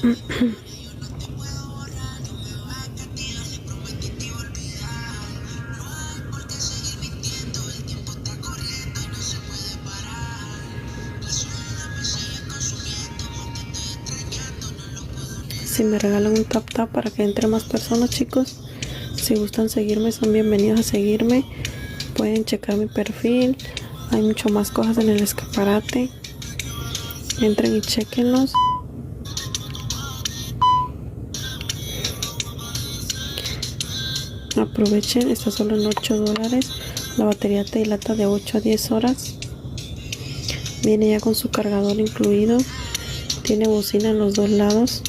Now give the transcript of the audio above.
Si me regalan un tap tap para que entre más personas, chicos, si gustan seguirme, son bienvenidos a seguirme. Pueden checar mi perfil, hay mucho más cosas en el escaparate. Entren y chequenlos. Aprovechen, está solo en $8. La batería te dilata de 8 a 10 horas. Viene ya con su cargador incluido. Tiene bocina en los dos lados.